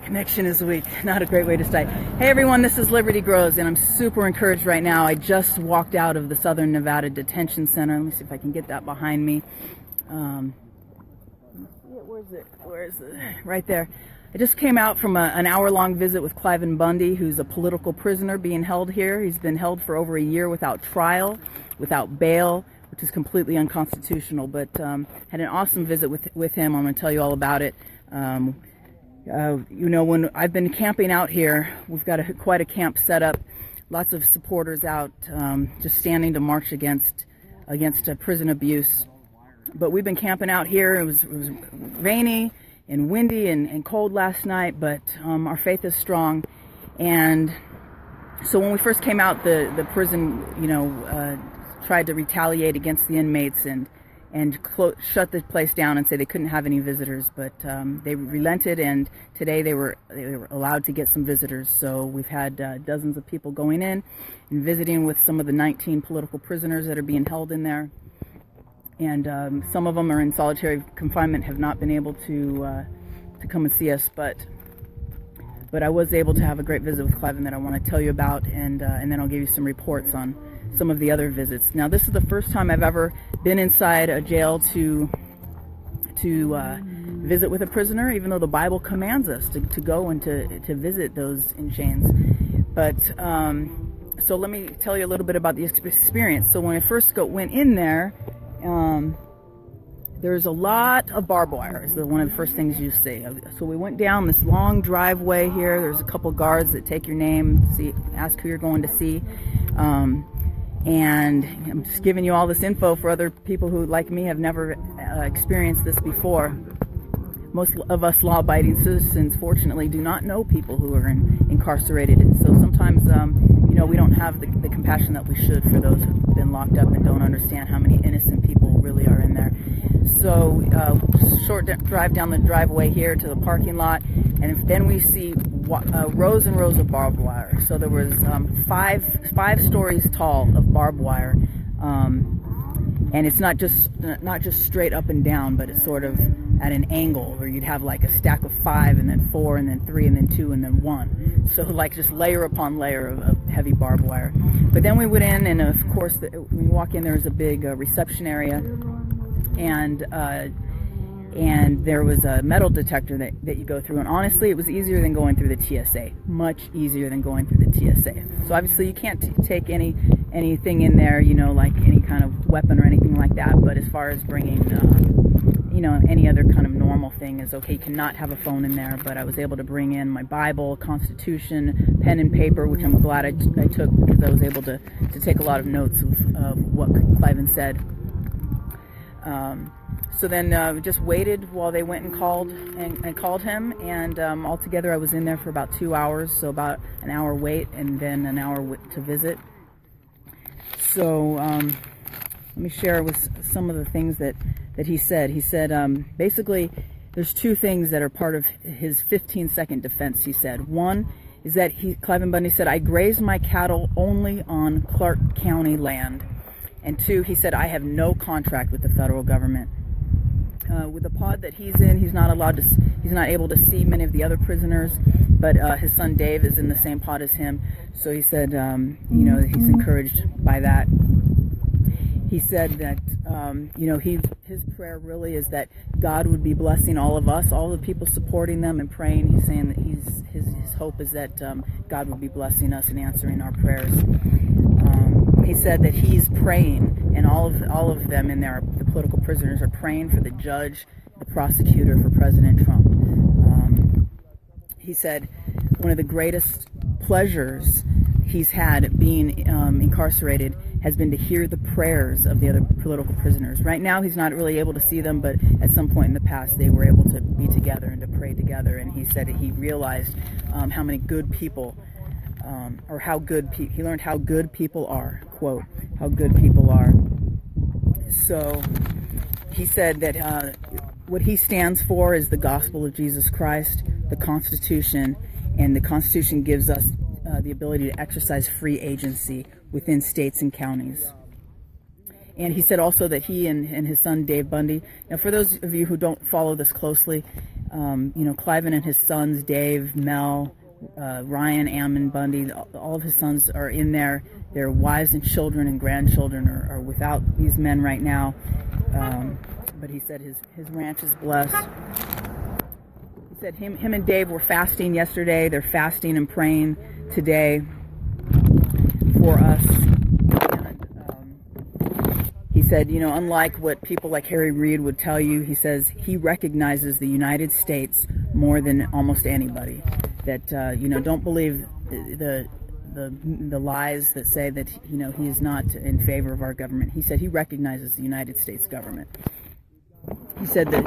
Connection is weak. Not a great way to start. Hey everyone, this is Liberty Grows, and I'm super encouraged right now. I just walked out of the Southern Nevada Detention Center. Let me see if I can get that behind me. Where is it? Right there. I just came out from an hour-long visit with Cliven Bundy, who's a political prisoner being held here. He's been held for over a year without trial, without bail, which is completely unconstitutional, but had an awesome visit with him. I'm going to tell you all about it. You know, when I've been camping out here, we've got quite a camp set up, lots of supporters out just standing to march against prison abuse. But we've been camping out here. It was rainy and windy and cold last night, but our faith is strong. And so when we first came out, the prison, you know, tried to retaliate against the inmates and shut the place down and say they couldn't have any visitors, but they relented, and today they were allowed to get some visitors. So we've had dozens of people going in and visiting with some of the 19 political prisoners that are being held in there, and some of them are in solitary confinement, have not been able to come and see us, but I was able to have a great visit with Cliven that I want to tell you about, and then I'll give you some reports on some of the other visits. Now, this is the first time I've ever been inside a jail to visit with a prisoner, even though the Bible commands us to go and to visit those in chains. But so let me tell you a little bit about the experience. So when I first went in there, there's a lot of barbed wire. Is one of the first things you see. So we went down this long driveway here. There's a couple guards that take your name, ask who you're going to see. And I'm just giving you all this info for other people who, like me, have never experienced this before. Most of us law-abiding citizens, fortunately, do not know people who are incarcerated. And so sometimes, you know, we don't have the compassion that we should for those who've been locked up and don't understand how many innocent people really are in there. So, short drive down the driveway here to the parking lot, and then we see rows and rows of barbed wire. So there was five stories tall of barbed wire, and it's not just straight up and down, but it's sort of at an angle where you'd have like a stack of 5, and then 4, and then 3, and then 2, and then 1. So like just layer upon layer of heavy barbed wire. But then we went in, and of course when you walk in, there's a big reception area, and there was a metal detector that you go through, and honestly, it was easier than going through the TSA. Much easier than going through the TSA. So obviously you can't take anything in there, you know, like any kind of weapon or anything like that, but as far as bringing, you know, any other kind of normal thing is okay. You cannot have a phone in there, but I was able to bring in my Bible, Constitution, pen and paper, which I'm glad I took, because I was able to take a lot of notes of what Cliven said. So then we just waited while they went and called him, and altogether I was in there for about 2 hours, so about an hour wait and then an hour to visit. So let me share with some of the things that he said. He said basically there's 2 things that are part of his 15-second defense. He said one is that Cliven Bundy said, "I graze my cattle only on Clark County land." And 2, he said, "I have no contract with the federal government." With the pod that he's in, he's not able to see many of the other prisoners, but his son Dave is in the same pod as him. So he said, you know, he's encouraged by that. He said that, you know, his prayer really is that God would be blessing all of us, all the people supporting them and praying. He's saying that his hope is that God would be blessing us and answering our prayers. He said that he's praying, and all of them in there, the political prisoners, are praying for the judge, the prosecutor, for President Trump. He said one of the greatest pleasures he's had being incarcerated has been to hear the prayers of the other political prisoners. Right now he's not really able to see them, but at some point in the past they were able to be together and to pray together, and he said that he realized how many good people, or he learned how good people are, quote, how good people are. So he said that what he stands for is the gospel of Jesus Christ, the Constitution, and the Constitution gives us the ability to exercise free agency within states and counties. And he said also that he and his son Dave Bundy, now for those of you who don't follow this closely, You know, Cliven and his sons, Dave, Mel, Ryan, Ammon, Bundy, all of his sons are in there. Their wives and children and grandchildren are without these men right now. But he said his ranch is blessed. He said him and Dave were fasting yesterday. They're fasting and praying today for us. He said, you know, unlike what people like Harry Reid would tell you, he says he recognizes the United States more than almost anybody. That, you know, don't believe the lies that say that, you know, he is not in favor of our government. He said he recognizes the United States government. He said that,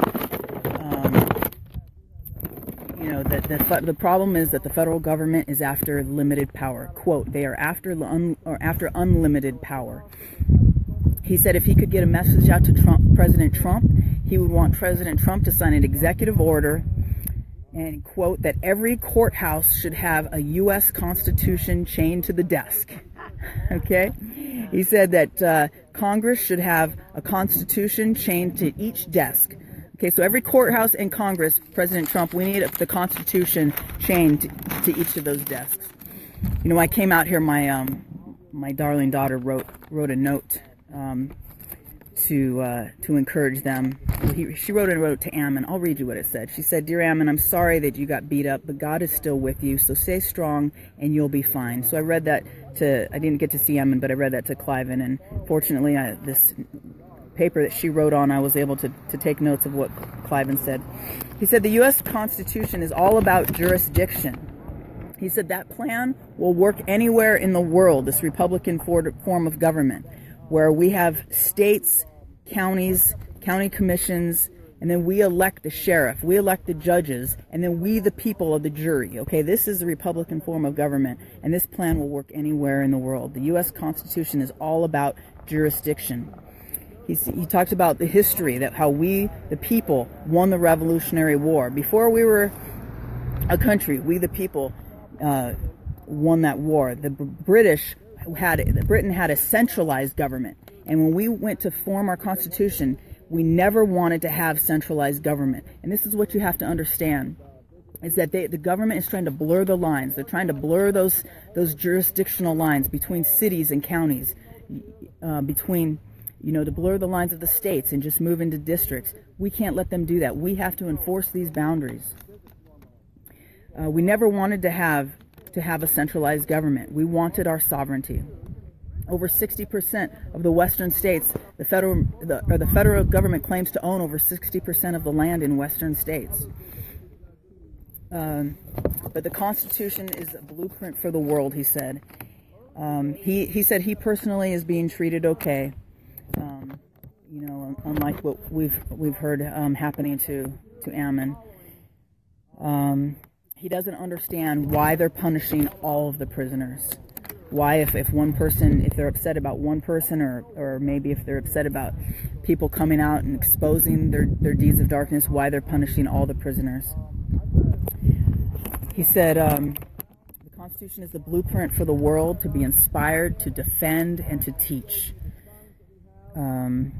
you know, that the problem is that the federal government is after limited power. Quote, they are after unlimited power. He said if he could get a message out to President Trump, he would want President Trump to sign an executive order and, quote, that every courthouse should have a U.S. Constitution chained to the desk. Okay? He said that Congress should have a Constitution chained to each desk. Okay, so every courthouse and Congress, President Trump, we need the Constitution chained to each of those desks. You know, I came out here, my darling daughter wrote a note to encourage them. She wrote a note to Ammon. I'll read you what it said. She said, "Dear Ammon, I'm sorry that you got beat up, but God is still with you, so stay strong and you'll be fine." So I read that I didn't get to see Ammon, but I read that to Cliven, and fortunately this paper that she wrote on, I was able to take notes of what Cliven said. He said, the U.S. Constitution is all about jurisdiction. He said that plan will work anywhere in the world, this Republican form of government, where we have states, counties, county commissions, and then we elect the sheriff, we elect the judges, and then we the people of the jury. Okay, this is the Republican form of government, and this plan will work anywhere in the world. The U.S. Constitution is all about jurisdiction. He talked about the history, that how we, the people, won the Revolutionary War. Before we were a country, we the people won that war. Britain had a centralized government, and when we went to form our Constitution, we never wanted to have centralized government. And this is what you have to understand, is that the government is trying to blur the lines. They're trying to blur those jurisdictional lines between cities and counties, to blur the lines of the states and just move into districts. We can't let them do that. We have to enforce these boundaries. We never wanted to have a centralized government. We wanted our sovereignty. Over 60% of the western states, the federal government claims to own over 60% of the land in western states. But the Constitution is a blueprint for the world, he said. He said he personally is being treated okay. Unlike what we've heard happening to Ammon. He doesn't understand why they're punishing all of the prisoners. Why, if one person, if they're upset about one person, or maybe if they're upset about people coming out and exposing their deeds of darkness, why they're punishing all the prisoners. He said, the Constitution is the blueprint for the world to be inspired, to defend, and to teach. In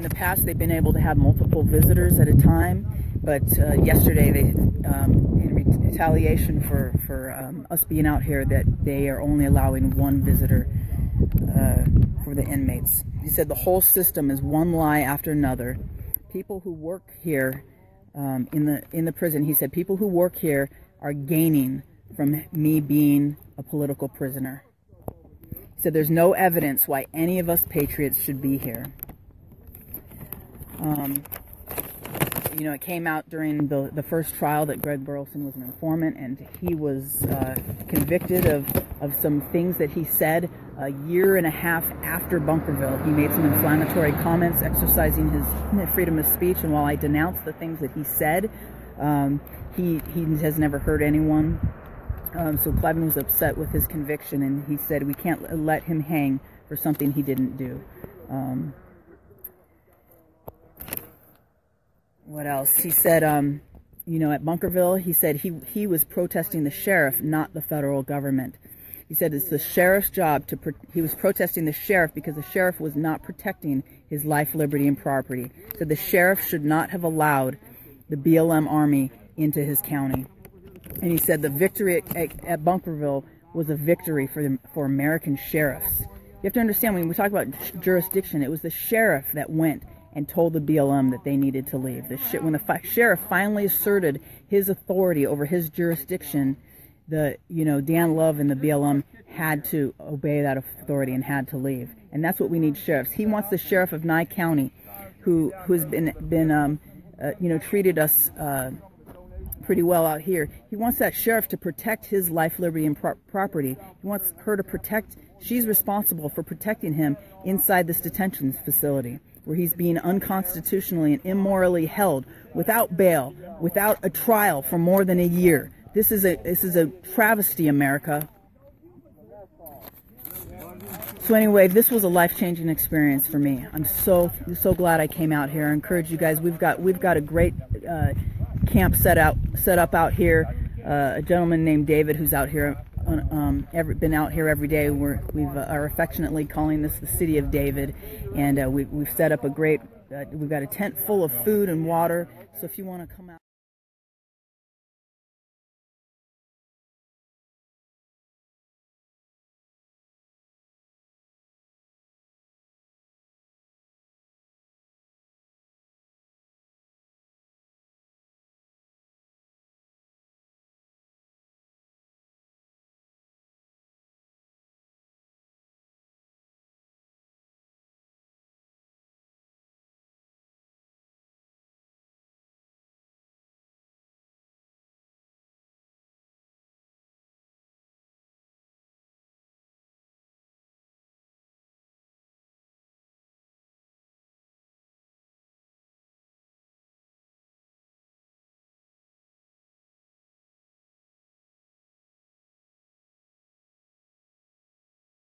the past, they've been able to have multiple visitors at a time, but yesterday, in retaliation for us being out here, that they are only allowing one visitor for the inmates. He said the whole system is one lie after another. People who work here in the prison, he said, people who work here are gaining from me being a political prisoner. He said there's no evidence why any of us patriots should be here. It came out during the first trial that Greg Burleson was an informant, and he was convicted of some things that he said a year and a half after Bunkerville. He made some inflammatory comments exercising his freedom of speech, and while I denounced the things that he said, he has never hurt anyone. So Cliven was upset with his conviction, and he said we can't let him hang for something he didn't do. What else? He said, at Bunkerville, he said he was protesting the sheriff, not the federal government. He said it's the sheriff's job to, he was protesting the sheriff because the sheriff was not protecting his life, liberty, and property. He said the sheriff should not have allowed the BLM army into his county. And he said the victory at Bunkerville was a victory for American sheriffs. You have to understand, when we talk about jurisdiction, it was the sheriff that went and told the BLM that they needed to leave. When the sheriff finally asserted his authority over his jurisdiction, Dan Love and the BLM had to obey that authority and had to leave. And that's what we need sheriffs. He wants the sheriff of Nye County, who's been treated us pretty well out here. He wants that sheriff to protect his life, liberty, and property. He wants her to protect. She's responsible for protecting him inside this detention facility, where he's being unconstitutionally and immorally held without bail, without a trial for more than a year. This is a travesty, America. So anyway, this was a life-changing experience for me. I'm so glad I came out here. I encourage you guys. We've got a great camp set up out here. A gentleman named David, who's out here, been out here every day. We are affectionately calling this the City of David, and we've set up a great. We've got a tent full of food and water. So if you want to come out.